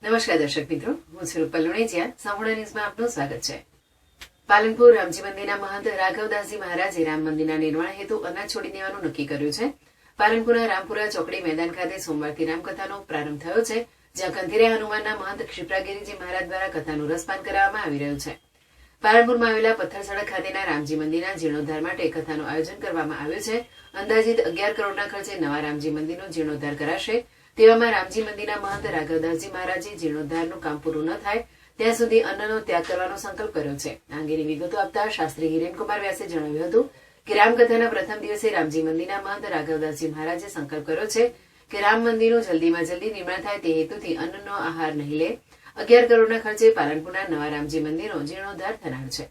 નમસ્કાર દર્શક મિત્રો, હું છું રૂપલ લુણેચિયા. સંપૂર્ણ ન્યૂઝમાં આપનું સ્વાગત છે. પાલનપુર રામજી મંદિરના મહંત રાઘવદાસજી મહારાજે રામ મંદિરના નિર્માણ હેતુ અનાજ છોડી દેવાનું નક્કી કર્યું છે. પાલનપુરના રામપુરા ચોકડી મેદાન ખાતે સોમવારથી રામકથાનો પ્રારંભ થયો છે, જ્યાં કંથીરે હનુમાનના મહંત ક્ષિપ્રાગીરીજી મહારાજ દ્વારા કથાનું રસપાન કરાવવામાં આવી રહ્યું છે. પાલનપુરમાં આવેલા પથ્થર સડક ખાતેના રામજી મંદિરના જીર્ણોદ્ધાર માટે કથાનું આયોજન કરવામાં આવ્યું છે. અંદાજિત 11 કરોડના ખર્ચે નવા રામજી મંદિરનો જીર્ણોદ્ધાર કરાશે. તેવામાં રામજી મંદિરના મહંત રાઘવદાસજી મહારાજે જીર્ણોદ્ધારનું કામ પૂરું ન થાય ત્યાં સુધી અન્નનો ત્યાગ કરવાનો સંકલ્પ કર્યો છે. આ અંગેની વિગતો આપતા શાસ્ત્રી હિરેનકુમાર વ્યાસે જણાવ્યું હતું કે રામકથાના પ્રથમ દિવસે રામજી મંદિરના મહંત રાઘવદાસજી મહારાજે સંકલ્પ કર્યો છે કે રામ મંદિરનું જલ્દીમાં જલ્દી નિર્માણ થાય તે હેતુથી અન્નનો આહાર નહીં લે. 11 કરોડના ખર્ચે પાલનપુરના નવા રામજી મંદિરનો જીર્ણોદ્ધાર થનાર છે.